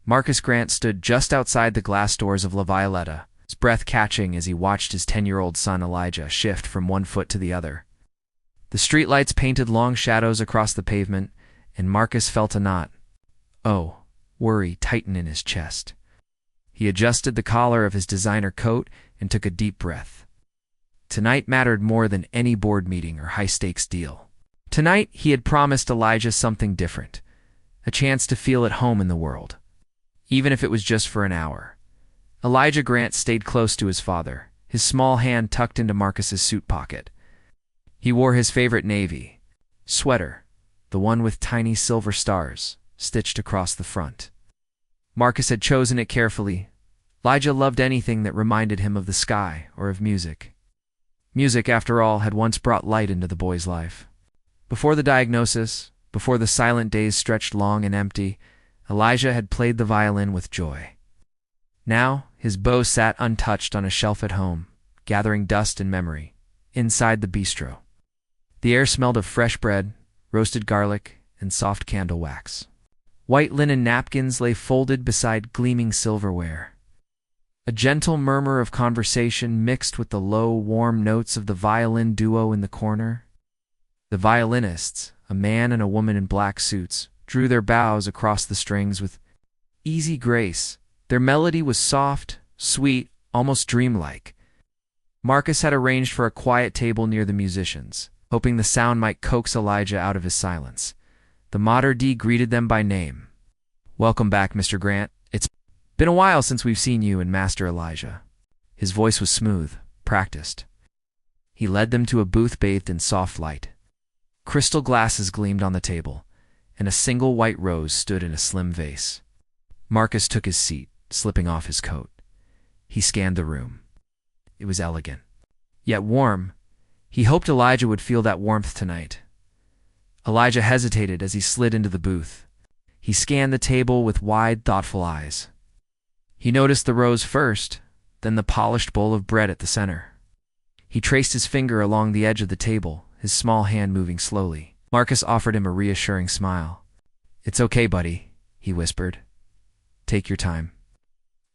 Marcus Grant stood just outside the glass doors of La Violetta, his breath catching as he watched his 10-year-old son Elijah shift from one foot to the other. The streetlights painted long shadows across the pavement, and Marcus felt a knot, worry tighten in his chest. He adjusted the collar of his designer coat and took a deep breath. Tonight mattered more than any board meeting or high-stakes deal. Tonight, he had promised Elijah something different, a chance to feel at home in the world, even if it was just for an hour. Elijah Grant stayed close to his father, his small hand tucked into Marcus's suit pocket. He wore his favorite navy sweater, the one with tiny silver stars stitched across the front. Marcus had chosen it carefully. Elijah loved anything that reminded him of the sky or of music. Music, after all, had once brought light into the boy's life. Before the diagnosis, before the silent days stretched long and empty, Elijah had played the violin with joy. Now, his bow sat untouched on a shelf at home, gathering dust and memory, inside the bistro. The air smelled of fresh bread, roasted garlic, and soft candle wax. White linen napkins lay folded beside gleaming silverware. A gentle murmur of conversation mixed with the low, warm notes of the violin duo in the corner. The violinists, a man and a woman in black suits, drew their bows across the strings with easy grace. Their melody was soft, sweet, almost dreamlike. Marcus had arranged for a quiet table near the musicians, hoping the sound might coax Elijah out of his silence. The Mater D greeted them by name. "Welcome back, Mr. Grant. It's been a while since we've seen you and Master Elijah." His voice was smooth, practiced. He led them to a booth bathed in soft light. Crystal glasses gleamed on the table, and a single white rose stood in a slim vase. Marcus took his seat, slipping off his coat. He scanned the room. It was elegant, yet warm. He hoped Elijah would feel that warmth tonight. Elijah hesitated as he slid into the booth. He scanned the table with wide, thoughtful eyes. He noticed the rose first, then the polished bowl of bread at the center. He traced his finger along the edge of the table, his small hand moving slowly. Marcus offered him a reassuring smile. "It's okay, buddy," he whispered. "Take your time."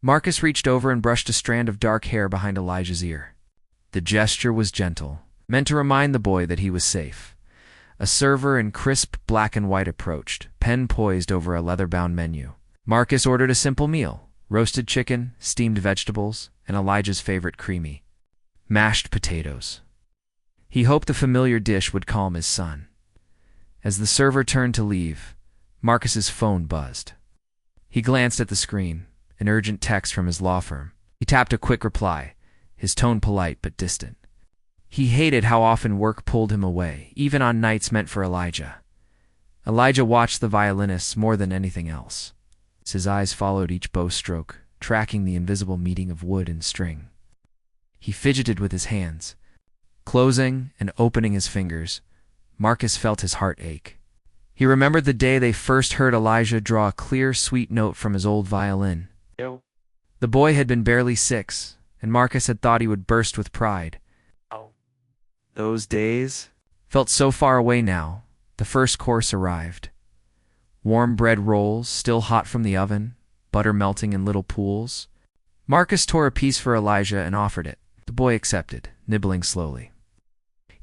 Marcus reached over and brushed a strand of dark hair behind Elijah's ear. The gesture was gentle, meant to remind the boy that he was safe. A server in crisp black and white approached, pen poised over a leather-bound menu. Marcus ordered a simple meal: roasted chicken, steamed vegetables, and Elijah's favorite creamy mashed potatoes. He hoped the familiar dish would calm his son. As the server turned to leave, Marcus's phone buzzed. He glanced at the screen, an urgent text from his law firm. He tapped a quick reply, his tone polite but distant. He hated how often work pulled him away, even on nights meant for Elijah. Elijah watched the violinists more than anything else. His eyes followed each bow stroke, tracking the invisible meeting of wood and string. He fidgeted with his hands, closing and opening his fingers. Marcus felt his heart ache. He remembered the day they first heard Elijah draw a clear, sweet note from his old violin. Yo. The boy had been barely 6, and Marcus had thought he would burst with pride. Those days felt so far away now. The first course arrived. Warm bread rolls, still hot from the oven, butter melting in little pools. Marcus tore a piece for Elijah and offered it. The boy accepted, nibbling slowly.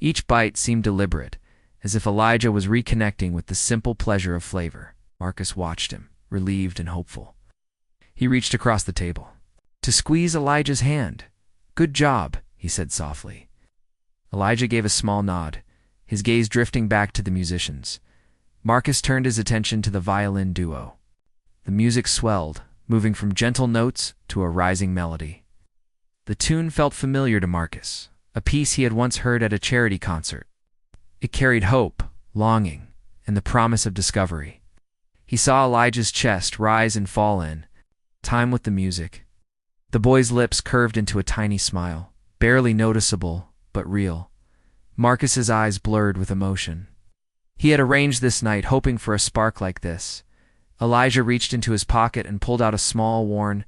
Each bite seemed deliberate, as if Elijah was reconnecting with the simple pleasure of flavor. Marcus watched him, relieved and hopeful. He reached across the table to squeeze Elijah's hand. "Good job," he said softly. Elijah gave a small nod, his gaze drifting back to the musicians. Marcus turned his attention to the violin duo. The music swelled, moving from gentle notes to a rising melody. The tune felt familiar to Marcus, a piece he had once heard at a charity concert. It carried hope, longing, and the promise of discovery. He saw Elijah's chest rise and fall in time with the music. The boy's lips curved into a tiny smile, barely noticeable, but real. Marcus's eyes blurred with emotion. He had arranged this night hoping for a spark like this. Elijah reached into his pocket and pulled out a small, worn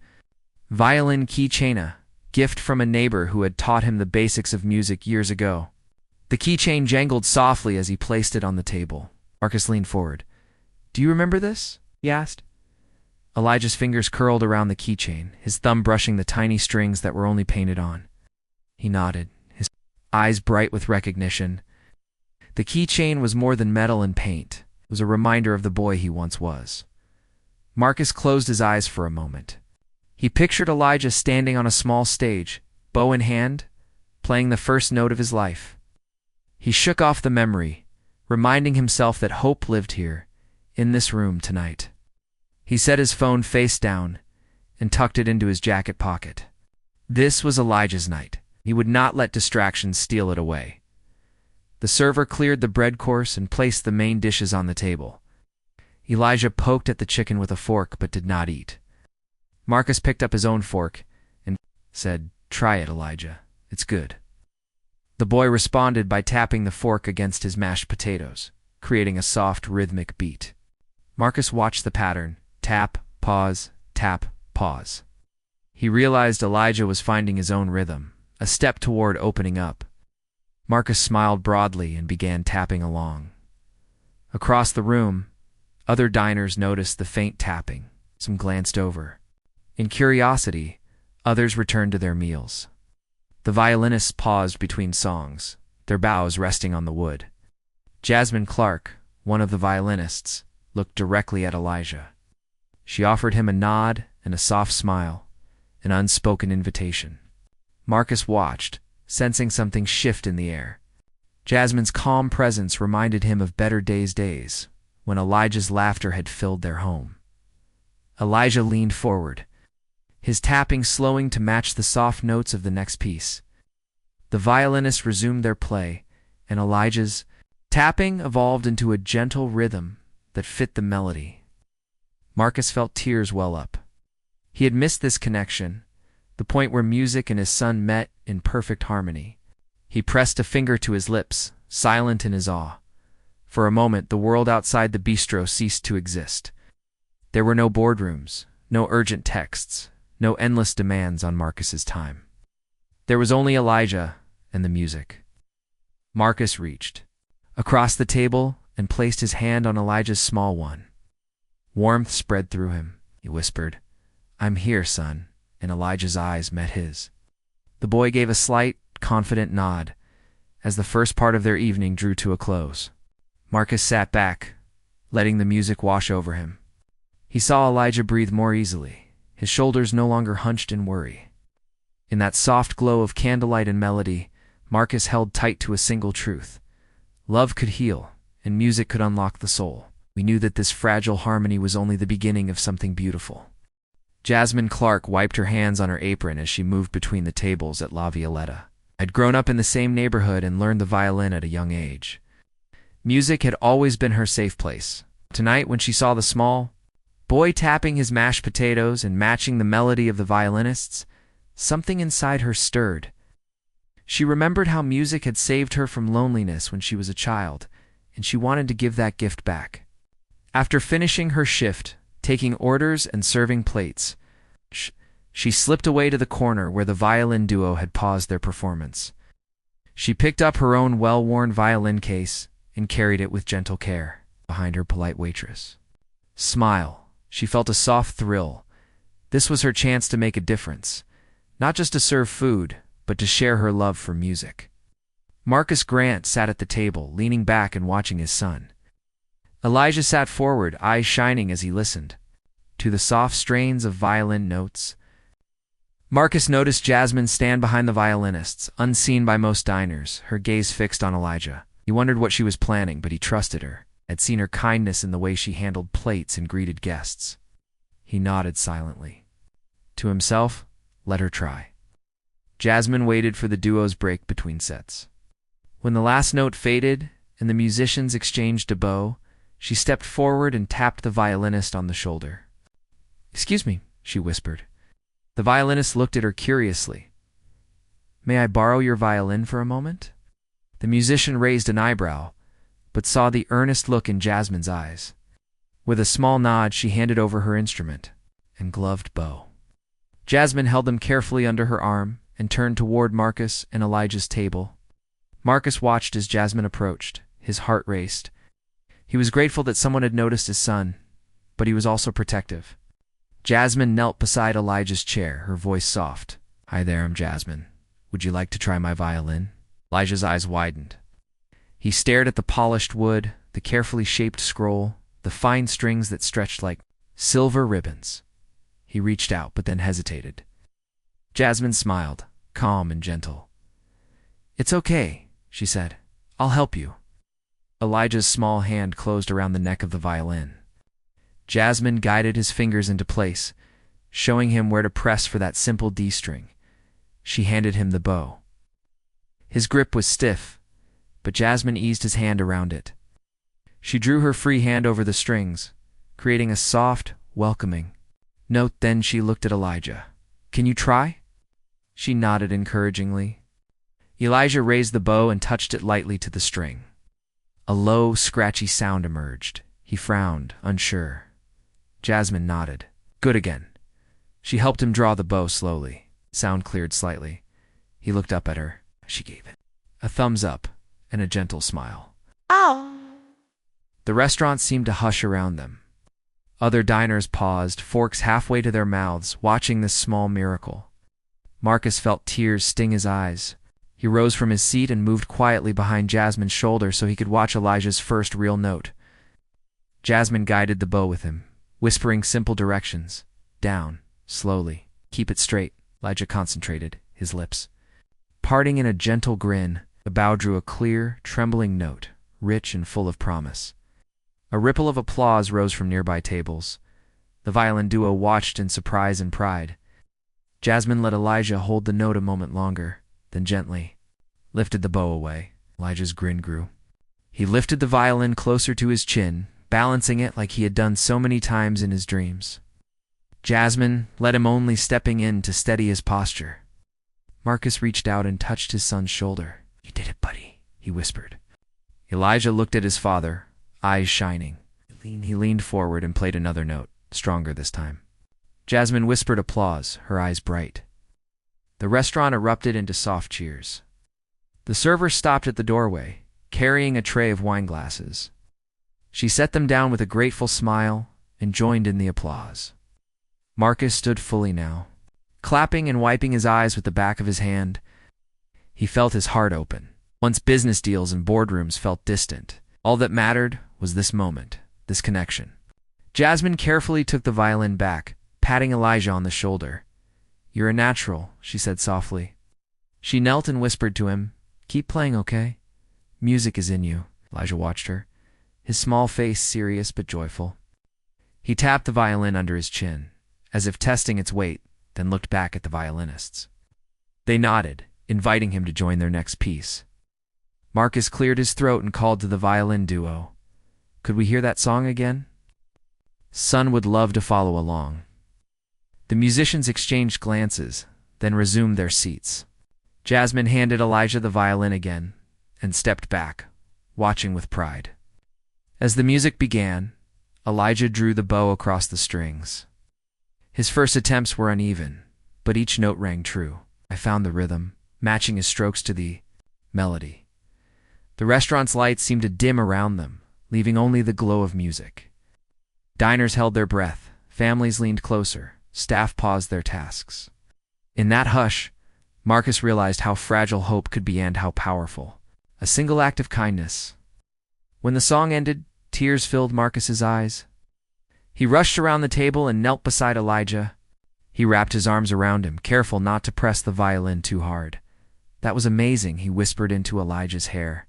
violin keychain, a gift from a neighbor who had taught him the basics of music years ago. The keychain jangled softly as he placed it on the table. Marcus leaned forward. "Do you remember this?" he asked. Elijah's fingers curled around the keychain, his thumb brushing the tiny strings that were only painted on. He nodded, his eyes bright with recognition. The keychain was more than metal and paint. It was a reminder of the boy he once was. Marcus closed his eyes for a moment. He pictured Elijah standing on a small stage, bow in hand, playing the first note of his life. He shook off the memory, reminding himself that hope lived here, in this room tonight. He set his phone face down and tucked it into his jacket pocket. This was Elijah's night. He would not let distractions steal it away. The server cleared the bread course and placed the main dishes on the table. Elijah poked at the chicken with a fork but did not eat. Marcus picked up his own fork and said, "Try it, Elijah. It's good." The boy responded by tapping the fork against his mashed potatoes, creating a soft, rhythmic beat. Marcus watched the pattern: tap, pause, tap, pause. He realized Elijah was finding his own rhythm, a step toward opening up. Marcus smiled broadly and began tapping along. Across the room, other diners noticed the faint tapping. Some glanced over. In curiosity, others returned to their meals. The violinists paused between songs, their bows resting on the wood. Jasmine Clark, one of the violinists, looked directly at Elijah. She offered him a nod and a soft smile, an unspoken invitation. Marcus watched, sensing something shift in the air. Jasmine's calm presence reminded him of better days, when Elijah's laughter had filled their home. Elijah leaned forward, his tapping slowing to match the soft notes of the next piece. The violinists resumed their play, and Elijah's tapping evolved into a gentle rhythm that fit the melody. Marcus felt tears well up. He had missed this connection, the point where music and his son met in perfect harmony. He pressed a finger to his lips, silent in his awe. For a moment, the world outside the bistro ceased to exist. There were no boardrooms, no urgent texts, no endless demands on Marcus's time. There was only Elijah and the music. Marcus reached across the table and placed his hand on Elijah's small one. Warmth spread through him. He whispered, "I'm here, son," and Elijah's eyes met his. The boy gave a slight, confident nod as the first part of their evening drew to a close. Marcus sat back, letting the music wash over him. He saw Elijah breathe more easily, his shoulders no longer hunched in worry. In that soft glow of candlelight and melody, Marcus held tight to a single truth. Love could heal, and music could unlock the soul. We knew that this fragile harmony was only the beginning of something beautiful. Jasmine Clark wiped her hands on her apron as she moved between the tables at La Violetta. I'd grown up in the same neighborhood and learned the violin at a young age. Music had always been her safe place. Tonight, when she saw the small boy tapping his mashed potatoes and matching the melody of the violinists, something inside her stirred. She remembered how music had saved her from loneliness when she was a child, and she wanted to give that gift back. After finishing her shift, taking orders and serving plates, she slipped away to the corner where the violin duo had paused their performance. She picked up her own well-worn violin case and carried it with gentle care behind her polite waitress. Smile. She felt a soft thrill. This was her chance to make a difference, not just to serve food, but to share her love for music. Marcus Grant sat at the table, leaning back and watching his son. Elijah sat forward, eyes shining as he listened to the soft strains of violin notes. Marcus noticed Jasmine stand behind the violinists, unseen by most diners, her gaze fixed on Elijah. He wondered what she was planning, but he trusted her, had seen her kindness in the way she handled plates and greeted guests. He nodded silently. To himself, let her try. Jasmine waited for the duo's break between sets. When the last note faded and the musicians exchanged a bow, she stepped forward and tapped the violinist on the shoulder. "Excuse me," she whispered. The violinist looked at her curiously. "May I borrow your violin for a moment?" The musician raised an eyebrow, but saw the earnest look in Jasmine's eyes. With a small nod, she handed over her instrument and gloved bow. Jasmine held them carefully under her arm and turned toward Marcus and Elijah's table. Marcus watched as Jasmine approached. His heart raced. He was grateful that someone had noticed his son, but he was also protective. Jasmine knelt beside Elijah's chair, her voice soft. "Hi there, I'm Jasmine. Would you like to try my violin?" Elijah's eyes widened. He stared at the polished wood, the carefully shaped scroll, the fine strings that stretched like silver ribbons. He reached out, but then hesitated. Jasmine smiled, calm and gentle. "It's okay," she said. "I'll help you." Elijah's small hand closed around the neck of the violin. Jasmine guided his fingers into place, showing him where to press for that simple D string. She handed him the bow. His grip was stiff, but Jasmine eased his hand around it. She drew her free hand over the strings, creating a soft, welcoming note. Then she looked at Elijah. "Can you try?" She nodded encouragingly. Elijah raised the bow and touched it lightly to the string. A low, scratchy sound emerged. He frowned, unsure. Jasmine nodded. "Good again." She helped him draw the bow slowly. Sound cleared slightly. He looked up at her. She gave it a thumbs up and a gentle smile. Oh. The restaurant seemed to hush around them. Other diners paused, forks halfway to their mouths, watching this small miracle. Marcus felt tears sting his eyes. He rose from his seat and moved quietly behind Jasmine's shoulder so he could watch Elijah's first real note. Jasmine guided the bow with him, whispering simple directions. "Down, slowly, keep it straight." Elijah concentrated, his lips parting in a gentle grin. The bow drew a clear, trembling note, rich and full of promise. A ripple of applause rose from nearby tables. The violin duo watched in surprise and pride. Jasmine let Elijah hold the note a moment longer, then gently lifted the bow away. Elijah's grin grew. He lifted the violin closer to his chin, balancing it like he had done so many times in his dreams. Jasmine let him, only stepping in to steady his posture. Marcus reached out and touched his son's shoulder. "You did it, buddy," he whispered. Elijah looked at his father, eyes shining. He leaned forward and played another note, stronger this time. Jasmine whispered applause, her eyes bright. The restaurant erupted into soft cheers. The server stopped at the doorway, carrying a tray of wine glasses. She set them down with a grateful smile and joined in the applause. Marcus stood fully now, clapping and wiping his eyes with the back of his hand. He felt his heart open. Once business deals and boardrooms felt distant, all that mattered was this moment, this connection. Jasmine carefully took the violin back, patting Elijah on the shoulder. "You're a natural," she said softly. She knelt and whispered to him, "Keep playing, okay? Music is in you." Elijah watched her, his small face serious but joyful. He tapped the violin under his chin, as if testing its weight, then looked back at the violinists. They nodded, inviting him to join their next piece. Marcus cleared his throat and called to the violin duo. "Could we hear that song again?" Son would love to follow along. The musicians exchanged glances, then resumed their seats. Jasmine handed Elijah the violin again and stepped back, watching with pride. As the music began, Elijah drew the bow across the strings. His first attempts were uneven, but each note rang true. I found the rhythm, matching his strokes to the melody. The restaurant's lights seemed to dim around them, leaving only the glow of music. Diners held their breath, families leaned closer, staff paused their tasks. In that hush, Marcus realized how fragile hope could be and how powerful. A single act of kindness. When the song ended, tears filled Marcus's eyes. He rushed around the table and knelt beside Elijah. He wrapped his arms around him, careful not to press the violin too hard. "That was amazing," he whispered into Elijah's hair.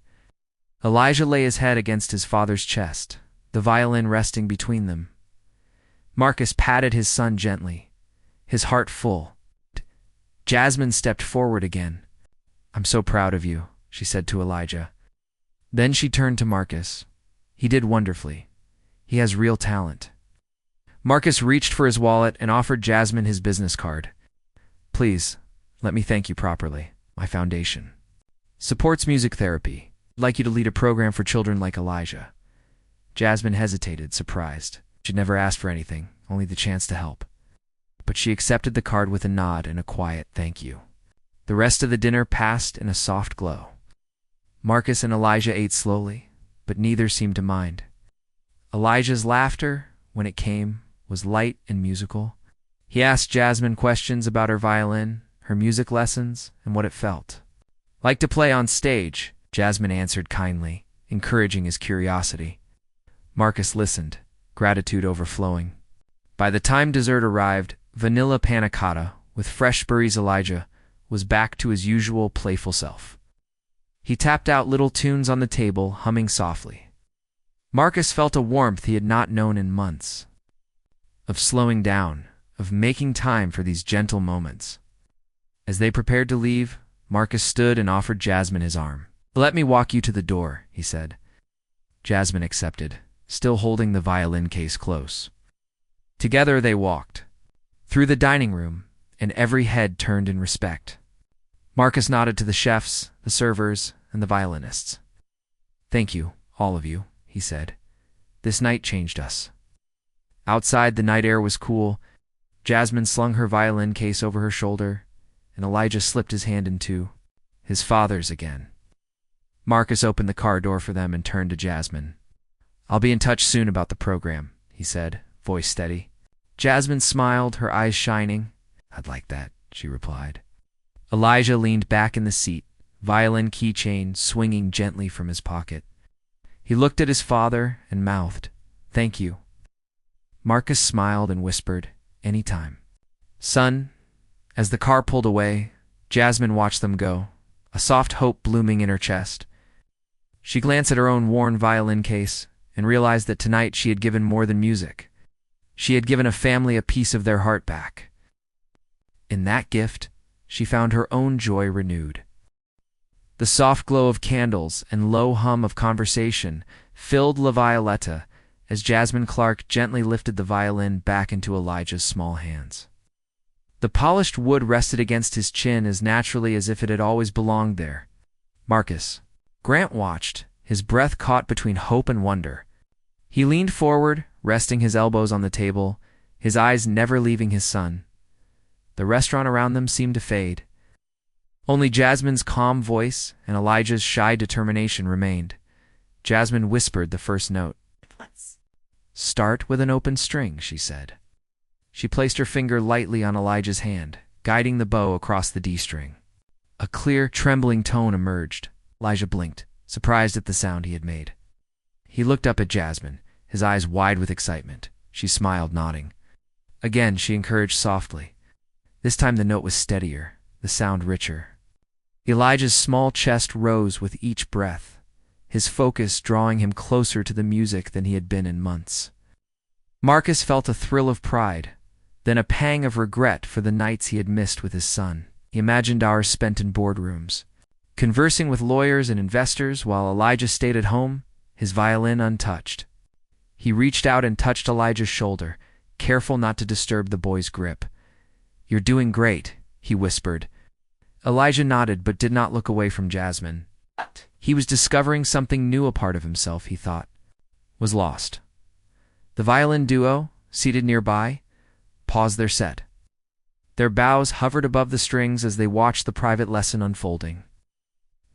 Elijah lay his head against his father's chest, the violin resting between them. Marcus patted his son gently, his heart full. Jasmine stepped forward again. "I'm so proud of you," she said to Elijah. Then she turned to Marcus. "He did wonderfully. He has real talent." Marcus reached for his wallet and offered Jasmine his business card. "Please, let me thank you properly. My foundation supports music therapy. I'd like you to lead a program for children like Elijah." Jasmine hesitated, surprised. She'd never asked for anything, only the chance to help. But she accepted the card with a nod and a quiet thank you. The rest of the dinner passed in a soft glow. Marcus and Elijah ate slowly, but neither seemed to mind. Elijah's laughter, when it came, was light and musical. He asked Jasmine questions about her violin, her music lessons, and what it felt like to play on stage. Jasmine answered kindly, encouraging his curiosity. Marcus listened, gratitude overflowing. By the time dessert arrived, vanilla panna cotta with fresh berries, Elijah was back to his usual playful self. He tapped out little tunes on the table, humming softly. Marcus felt a warmth he had not known in months. Of slowing down, of making time for these gentle moments. As they prepared to leave, Marcus stood and offered Jasmine his arm. "Let me walk you to the door," he said. Jasmine accepted, still holding the violin case close. Together they walked through the dining room, and every head turned in respect. Marcus nodded to the chefs, the servers, and the violinists. "Thank you, all of you," he said. "This night changed us." Outside, the night air was cool. Jasmine slung her violin case over her shoulder, and Elijah slipped his hand into his father's again. Marcus opened the car door for them and turned to Jasmine. "I'll be in touch soon about the program," he said, voice steady. Jasmine smiled, her eyes shining. "I'd like that," she replied. Elijah leaned back in the seat, violin keychain swinging gently from his pocket. He looked at his father and mouthed, "Thank you." Marcus smiled and whispered, "Anytime." "Son." As the car pulled away, Jasmine watched them go, a soft hope blooming in her chest. She glanced at her own worn violin case and realized that tonight she had given more than music. She had given a family a piece of their heart back. In that gift, she found her own joy renewed. The soft glow of candles and low hum of conversation filled La Violetta as Jasmine Clark gently lifted the violin back into Elijah's small hands. The polished wood rested against his chin as naturally as if it had always belonged there. Marcus. Grant watched, his breath caught between hope and wonder. He leaned forward, resting his elbows on the table, his eyes never leaving his son. The restaurant around them seemed to fade. Only Jasmine's calm voice and Elijah's shy determination remained. Jasmine whispered the first note. Let's "Start with an open string," she said. She placed her finger lightly on Elijah's hand, guiding the bow across the D string. A clear, trembling tone emerged. Elijah blinked, surprised at the sound he had made. He looked up at Jasmine, his eyes wide with excitement. She smiled, nodding. Again, she encouraged softly. This time the note was steadier, the sound richer. Elijah's small chest rose with each breath, his focus drawing him closer to the music than he had been in months. Marcus felt a thrill of pride, then a pang of regret for the nights he had missed with his son. He imagined hours spent in boardrooms, conversing with lawyers and investors while Elijah stayed at home, his violin untouched. He reached out and touched Elijah's shoulder, careful not to disturb the boy's grip. "You're doing great," he whispered. Elijah nodded but did not look away from Jasmine. He was discovering something new. A part of himself, he thought, was lost. The violin duo, seated nearby, paused their set. Their bows hovered above the strings as they watched the private lesson unfolding.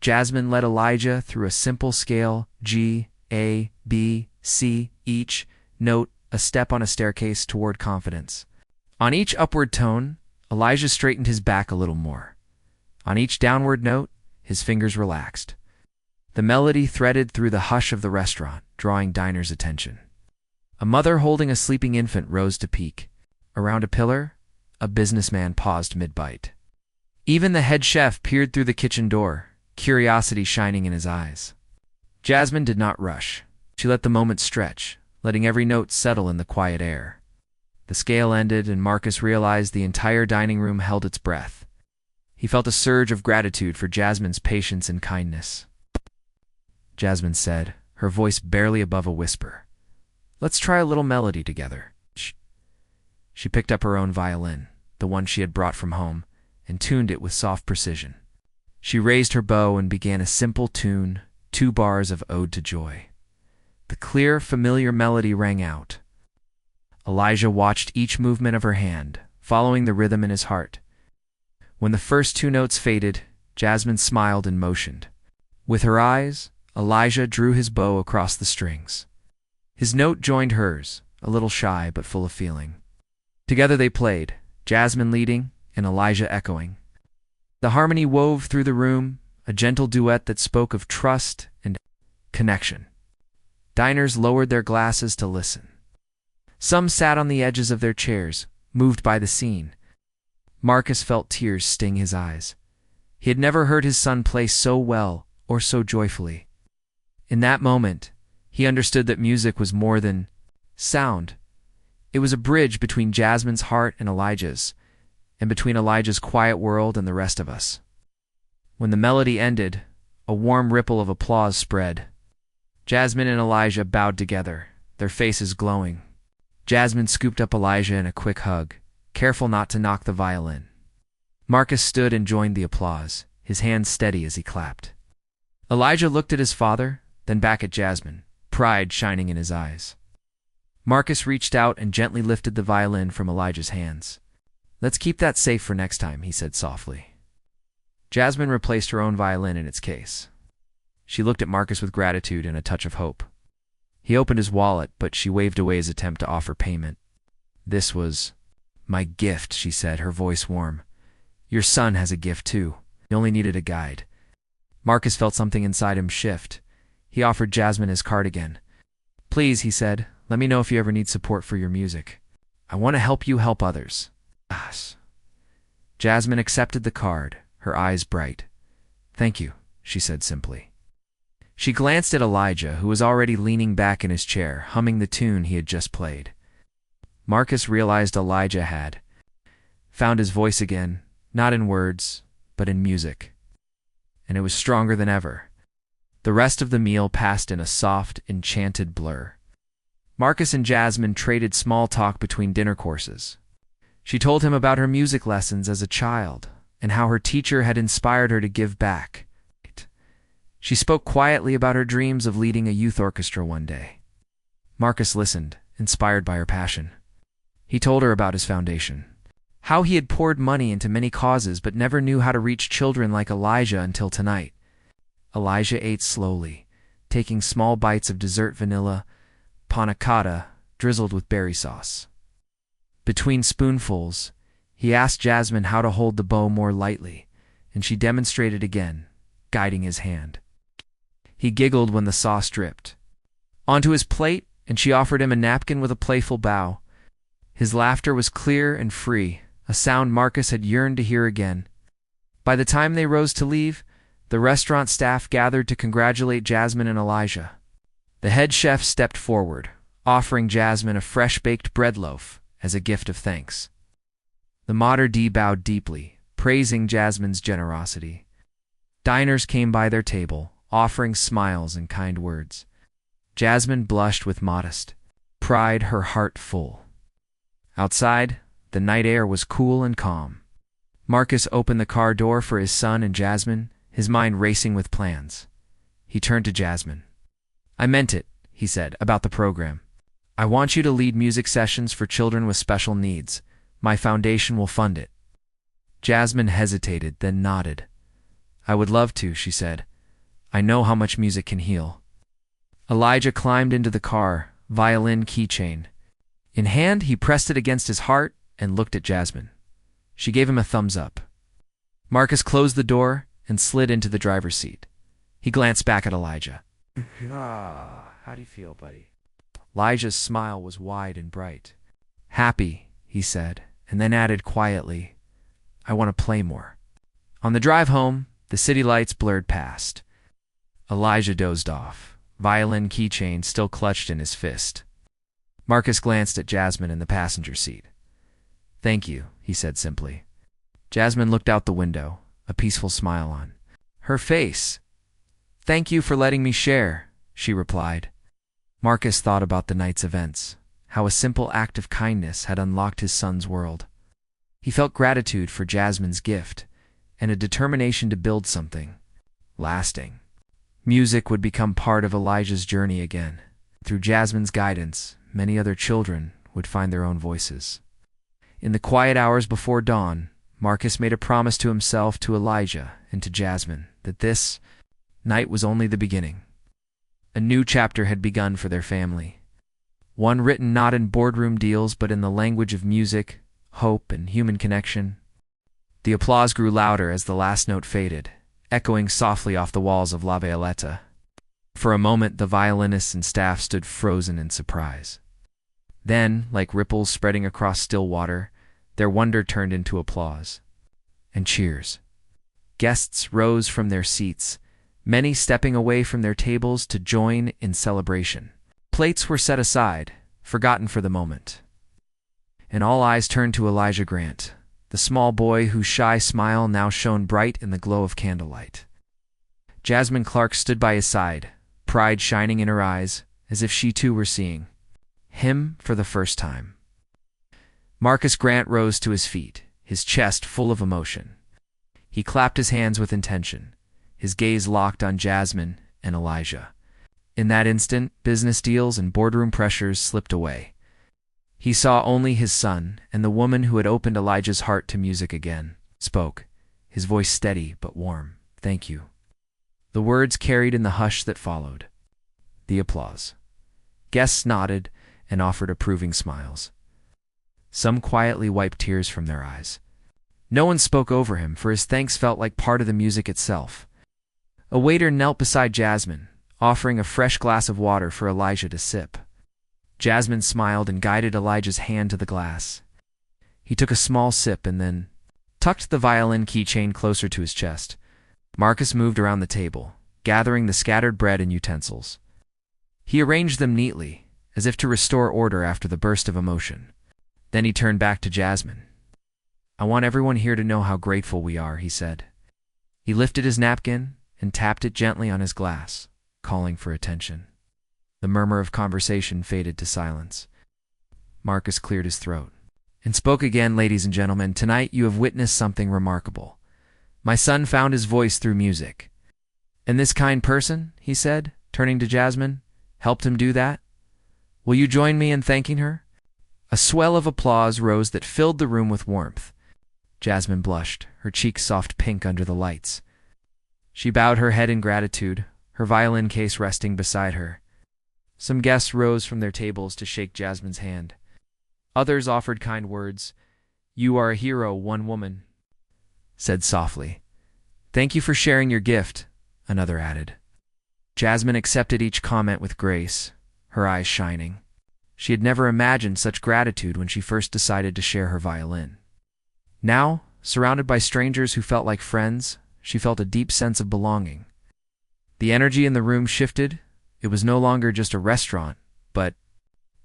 Jasmine led Elijah through a simple scale, G, A, B, C, each note a step on a staircase toward confidence. On each upward tone, Elijah straightened his back a little more. On each downward note, his fingers relaxed. The melody threaded through the hush of the restaurant, drawing diners' attention. A mother holding a sleeping infant rose to peek. Around a pillar, a businessman paused mid-bite. Even the head chef peered through the kitchen door, curiosity shining in his eyes. Jasmine did not rush. She let the moment stretch, letting every note settle in the quiet air. The scale ended, and Marcus realized the entire dining room held its breath. He felt a surge of gratitude for Jasmine's patience and kindness. Jasmine said, her voice barely above a whisper, "Let's try a little melody together." She picked up her own violin, the one she had brought from home, and tuned it with soft precision. She raised her bow and began a simple tune, 2 bars of Ode to Joy. The clear, familiar melody rang out. Elijah watched each movement of her hand, following the rhythm in his heart. When the first 2 notes faded, Jasmine smiled and motioned. With her eyes, Elijah drew his bow across the strings. His note joined hers, a little shy but full of feeling. Together they played, Jasmine leading and Elijah echoing. The harmony wove through the room, a gentle duet that spoke of trust and connection. Diners lowered their glasses to listen. Some sat on the edges of their chairs, moved by the scene. Marcus felt tears sting his eyes. He had never heard his son play so well or so joyfully. In that moment, he understood that music was more than sound. It was a bridge between Jasmine's heart and Elijah's, and between Elijah's quiet world and the rest of us. When the melody ended, a warm ripple of applause spread. Jasmine and Elijah bowed together, their faces glowing. Jasmine scooped up Elijah in a quick hug, careful not to knock the violin. Marcus stood and joined the applause, his hands steady as he clapped. Elijah looked at his father, then back at Jasmine, pride shining in his eyes. Marcus reached out and gently lifted the violin from Elijah's hands. "Let's keep that safe for next time," he said softly. Jasmine replaced her own violin in its case. She looked at Marcus with gratitude and a touch of hope. He opened his wallet, but she waved away his attempt to offer payment. "This was my gift," she said, her voice warm. "Your son has a gift too. He only needed a guide." Marcus felt something inside him shift. He offered Jasmine his card again. "Please," he said, "let me know if you ever need support for your music. I want to help you help others." Yes. Jasmine accepted the card, her eyes bright. "Thank you," she said simply. She glanced at Elijah, who was already leaning back in his chair, humming the tune he had just played. Marcus realized Elijah had found his voice again, not in words, but in music. And it was stronger than ever. The rest of the meal passed in a soft, enchanted blur. Marcus and Jasmine traded small talk between dinner courses. She told him about her music lessons as a child, and how her teacher had inspired her to give back. She spoke quietly about her dreams of leading a youth orchestra one day. Marcus listened, inspired by her passion. He told her about his foundation, how he had poured money into many causes but never knew how to reach children like Elijah until tonight. Elijah ate slowly, taking small bites of dessert vanilla panna cotta drizzled with berry sauce. Between spoonfuls, he asked Jasmine how to hold the bow more lightly, and she demonstrated again, guiding his hand. He giggled when the sauce dripped onto his plate, and she offered him a napkin with a playful bow. His laughter was clear and free, a sound Marcus had yearned to hear again. By the time they rose to leave, the restaurant staff gathered to congratulate Jasmine and Elijah. The head chef stepped forward, offering Jasmine a fresh-baked bread loaf as a gift of thanks. The maître d' bowed deeply, praising Jasmine's generosity. Diners came by their table, offering smiles and kind words. Jasmine blushed with modest pride, her heart full. Outside, the night air was cool and calm. Marcus opened the car door for his son and Jasmine, his mind racing with plans. He turned to Jasmine. "I meant it," he said, "about the program. I want you to lead music sessions for children with special needs. My foundation will fund it." Jasmine hesitated, then nodded. "I would love to," she said. "I know how much music can heal." Elijah climbed into the car, violin keychain. In hand, he pressed it against his heart and looked at Jasmine. She gave him a thumbs up. Marcus closed the door and slid into the driver's seat. He glanced back at Elijah. How do you feel, buddy?" Elijah's smile was wide and bright. "Happy," he said, and then added quietly, "I want to play more." On the drive home, the city lights blurred past. Elijah dozed off, violin keychain still clutched in his fist. Marcus glanced at Jasmine in the passenger seat. "Thank you," he said simply. Jasmine looked out the window, a peaceful smile on her face. "Thank you for letting me share," she replied. Marcus thought about the night's events, how a simple act of kindness had unlocked his son's world. He felt gratitude for Jasmine's gift, and a determination to build something lasting. Music would become part of Elijah's journey again. Through Jasmine's guidance, many other children would find their own voices. In the quiet hours before dawn, Marcus made a promise to himself, to Elijah, and to Jasmine that this night was only the beginning. A new chapter had begun for their family. One written not in boardroom deals but in the language of music, hope, and human connection. The applause grew louder as the last note faded, echoing softly off the walls of La Violetta. For a moment, the violinists and staff stood frozen in surprise. Then, like ripples spreading across still water, their wonder turned into applause and cheers. Guests rose from their seats, many stepping away from their tables to join in celebration. Plates were set aside, forgotten for the moment, and all eyes turned to Elijah Grant, the small boy whose shy smile now shone bright in the glow of candlelight. Jasmine Clark stood by his side, pride shining in her eyes, as if she too were seeing him for the first time. Marcus Grant rose to his feet, his chest full of emotion. He clapped his hands with intention, his gaze locked on Jasmine and Elijah. In that instant, business deals and boardroom pressures slipped away. He saw only his son, and the woman who had opened Elijah's heart to music again spoke, his voice steady but warm. "Thank you." The words carried in the hush that followed. The applause. Guests nodded and offered approving smiles. Some quietly wiped tears from their eyes. No one spoke over him, for his thanks felt like part of the music itself. A waiter knelt beside Jasmine, offering a fresh glass of water for Elijah to sip. Jasmine smiled and guided Elijah's hand to the glass. He took a small sip and then tucked the violin keychain closer to his chest. Marcus moved around the table, gathering the scattered bread and utensils. He arranged them neatly, as if to restore order after the burst of emotion. Then he turned back to Jasmine. "I want everyone here to know how grateful we are," he said. He lifted his napkin and tapped it gently on his glass, calling for attention. The murmur of conversation faded to silence. Marcus cleared his throat and spoke again. "Ladies and gentlemen, tonight you have witnessed something remarkable. My son found his voice through music. And this kind person," he said, turning to Jasmine, "helped him do that. Will you join me in thanking her?" A swell of applause rose that filled the room with warmth. Jasmine blushed, her cheeks soft pink under the lights. She bowed her head in gratitude, her violin case resting beside her. Some guests rose from their tables to shake Jasmine's hand. Others offered kind words. "You are a hero," one woman said softly. "Thank you for sharing your gift," another added. Jasmine accepted each comment with grace, her eyes shining. She had never imagined such gratitude when she first decided to share her violin. Now, surrounded by strangers who felt like friends, she felt a deep sense of belonging. The energy in the room shifted. It was no longer just a restaurant, but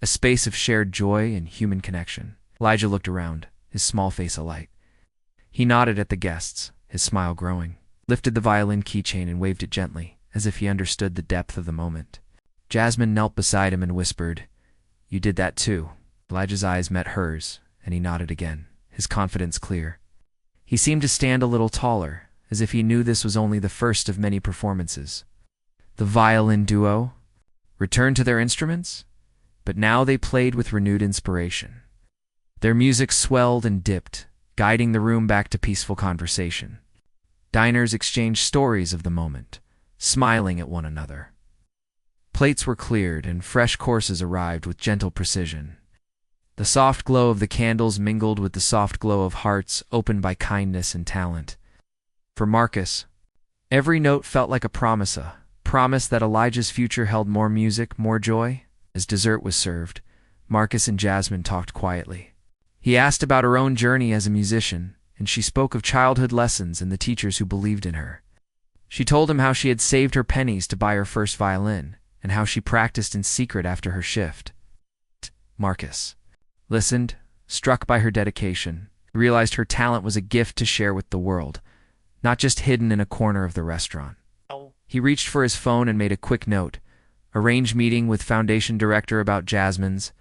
a space of shared joy and human connection. Elijah looked around, his small face alight. He nodded at the guests, his smile growing, lifted the violin keychain and waved it gently, as if he understood the depth of the moment. Jasmine knelt beside him and whispered, "You did that too." Elijah's eyes met hers, and he nodded again, his confidence clear. He seemed to stand a little taller, as if he knew this was only the first of many performances. The violin duo returned to their instruments, but now they played with renewed inspiration. Their music swelled and dipped, guiding the room back to peaceful conversation. Diners exchanged stories of the moment, smiling at one another. Plates were cleared and fresh courses arrived with gentle precision. The soft glow of the candles mingled with the soft glow of hearts opened by kindness and talent. For Marcus, every note felt like a promise that Elijah's future held more music, more joy. As dessert was served, Marcus and Jasmine talked quietly. He asked about her own journey as a musician, and she spoke of childhood lessons and the teachers who believed in her. She told him how she had saved her pennies to buy her first violin, and how she practiced in secret after her shift. Marcus listened, struck by her dedication, realized her talent was a gift to share with the world, not just hidden in a corner of the restaurant. He reached for his phone and made a quick note, arrange meeting with Foundation Director about Jasmine's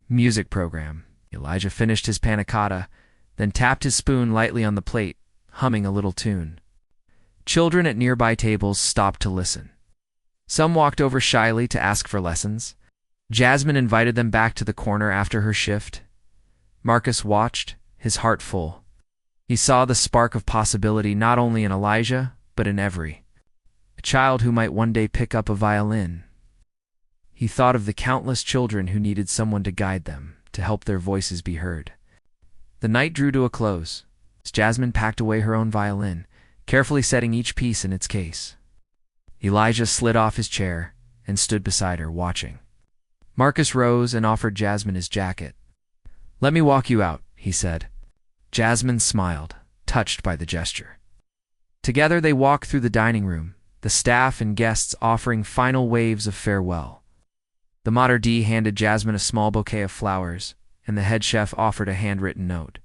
music program. Elijah finished his panna cotta, then tapped his spoon lightly on the plate, humming a little tune. Children at nearby tables stopped to listen. Some walked over shyly to ask for lessons. Jasmine invited them back to the corner after her shift. Marcus watched, his heart full. He saw the spark of possibility not only in Elijah, but in a child who might one day pick up a violin. He thought of the countless children who needed someone to guide them, to help their voices be heard. The night drew to a close. Jasmine packed away her own violin, carefully setting each piece in its case. Elijah slid off his chair and stood beside her, watching. Marcus rose and offered Jasmine his jacket. "Let me walk you out," he said. Jasmine smiled, touched by the gesture. Together they walked through the dining room, the staff and guests offering final waves of farewell. The maître d' handed Jasmine a small bouquet of flowers, and the head chef offered a handwritten note.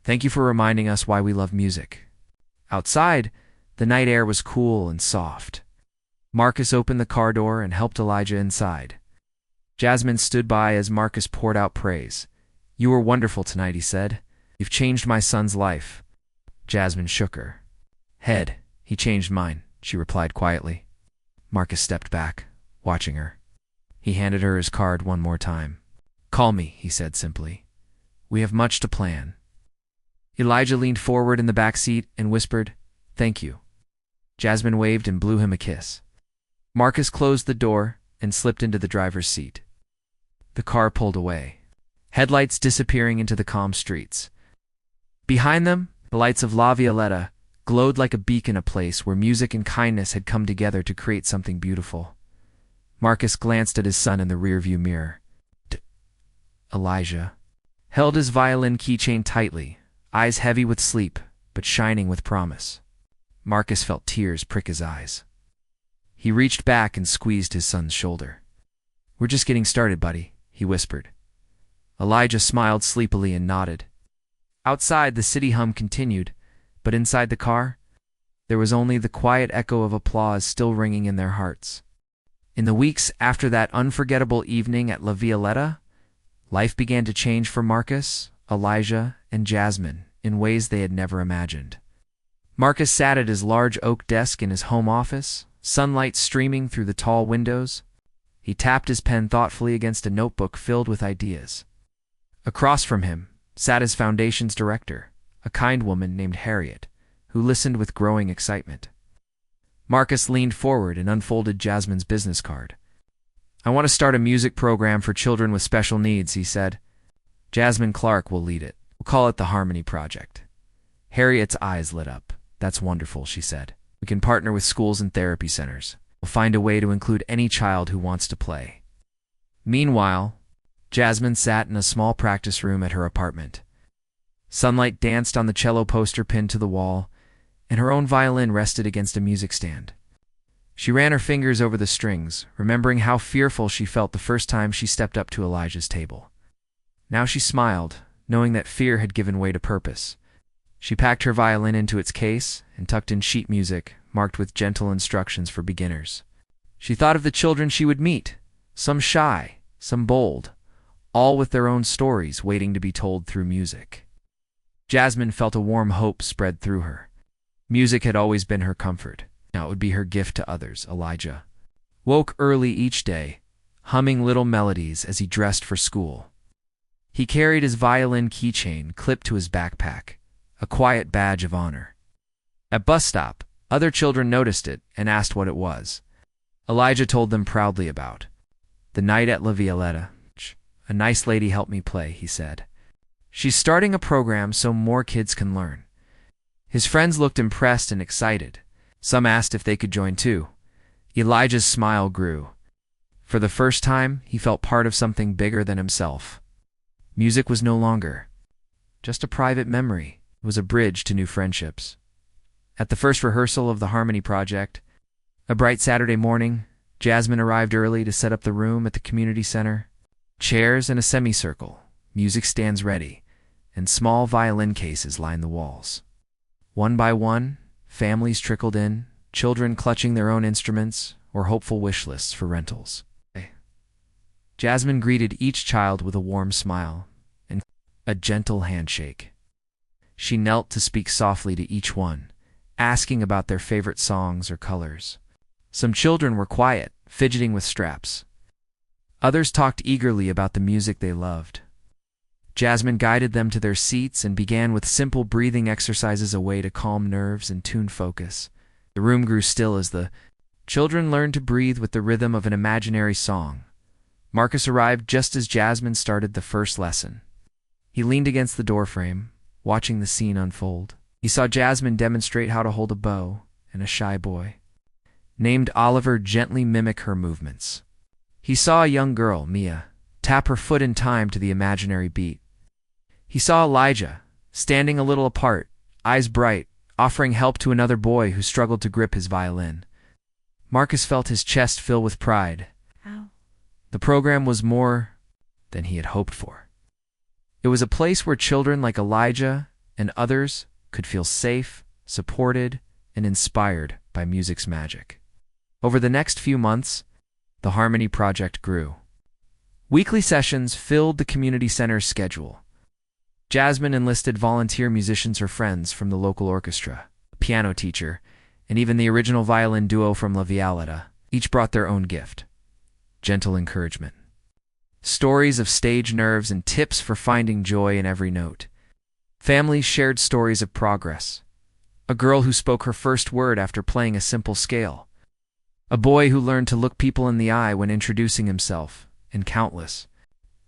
"Thank you for reminding us why we love music." Outside, the night air was cool and soft. Marcus opened the car door and helped Elijah inside. Jasmine stood by as Marcus poured out praise. "You were wonderful tonight," he said. "You've changed my son's life." Jasmine shook her head. "He changed mine," she replied quietly. Marcus stepped back, watching her. He handed her his card one more time. "Call me," he said simply. "We have much to plan." Elijah leaned forward in the back seat and whispered, "Thank you." Jasmine waved and blew him a kiss. Marcus closed the door and slipped into the driver's seat. The car pulled away, headlights disappearing into the calm streets. Behind them, the lights of La Violetta glowed like a beacon, a place where music and kindness had come together to create something beautiful. Marcus glanced at his son in the rearview mirror. Elijah held his violin keychain tightly, eyes heavy with sleep, but shining with promise. Marcus felt tears prick his eyes. He reached back and squeezed his son's shoulder. "We're just getting started, buddy," he whispered. Elijah smiled sleepily and nodded. Outside, the city hum continued, but inside the car, there was only the quiet echo of applause still ringing in their hearts. In the weeks after that unforgettable evening at La Violetta, life began to change for Marcus, Elijah, and Jasmine in ways they had never imagined. Marcus sat at his large oak desk in his home office, sunlight streaming through the tall windows. He tapped his pen thoughtfully against a notebook filled with ideas. Across from him sat his foundation's director, a kind woman named Harriet, who listened with growing excitement. Marcus leaned forward and unfolded Jasmine's business card. "I want to start a music program for children with special needs," he said. "Jasmine Clark will lead it. We'll call it the Harmony Project." Harriet's eyes lit up. "That's wonderful," she said. "We can partner with schools and therapy centers. We'll find a way to include any child who wants to play." Meanwhile, Jasmine sat in a small practice room at her apartment. Sunlight danced on the cello poster pinned to the wall, and her own violin rested against a music stand. She ran her fingers over the strings, remembering how fearful she felt the first time she stepped up to Elijah's table. Now she smiled, knowing that fear had given way to purpose. She packed her violin into its case and tucked in sheet music, marked with gentle instructions for beginners. She thought of the children she would meet, some shy, some bold, all with their own stories waiting to be told through music. Jasmine felt a warm hope spread through her. Music had always been her comfort. Now it would be her gift to others. Elijah woke early each day, humming little melodies as he dressed for school. He carried his violin keychain clipped to his backpack, a quiet badge of honor. At bus stop, other children noticed it and asked what it was. Elijah told them proudly about the night at La Violetta. "A nice lady helped me play," he said. "She's starting a program so more kids can learn." His friends looked impressed and excited. Some asked if they could join too. Elijah's smile grew. For the first time, he felt part of something bigger than himself. Music was no longer just a private memory. It was a bridge to new friendships. At the first rehearsal of the Harmony Project, a bright Saturday morning, Jasmine arrived early to set up the room at the community center. Chairs in a semicircle, music stands ready, and small violin cases lined the walls. One by one, families trickled in, children clutching their own instruments or hopeful wish lists for rentals. Jasmine greeted each child with a warm smile and a gentle handshake. She knelt to speak softly to each one, asking about their favorite songs or colors. Some children were quiet, fidgeting with straps. Others talked eagerly about the music they loved. Jasmine guided them to their seats and began with simple breathing exercises, a way to calm nerves and tune focus. The room grew still as the children learned to breathe with the rhythm of an imaginary song. Marcus arrived just as Jasmine started the first lesson. He leaned against the doorframe, watching the scene unfold. He saw Jasmine demonstrate how to hold a bow, and a shy boy named Oliver gently mimic her movements. He saw a young girl, Mia, tap her foot in time to the imaginary beat. He saw Elijah, standing a little apart, eyes bright, offering help to another boy who struggled to grip his violin. Marcus felt his chest fill with pride. Ow. The program was more than he had hoped for. It was a place where children like Elijah and others could feel safe, supported, and inspired by music's magic. Over the next few months, the Harmony Project grew. Weekly sessions filled the community center's schedule. Jasmine enlisted volunteer musicians or friends from the local orchestra, a piano teacher, and even the original violin duo from La Violetta. Each brought their own gift: gentle encouragement, stories of stage nerves, and tips for finding joy in every note. Families shared stories of progress: a girl who spoke her first word after playing a simple scale, a boy who learned to look people in the eye when introducing himself, and countless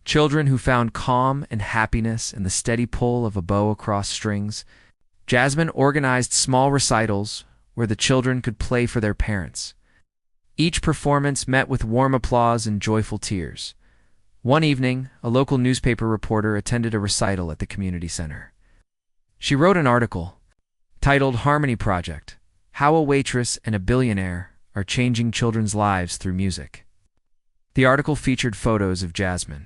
children who found calm and happiness in the steady pull of a bow across strings. Jasmine organized small recitals where the children could play for their parents. Each performance met with warm applause and joyful tears. One evening, a local newspaper reporter attended a recital at the community center. She wrote an article titled "Harmony Project: How a Waitress and a Billionaire Are Changing Children's Lives Through Music." The article featured photos of Jasmine,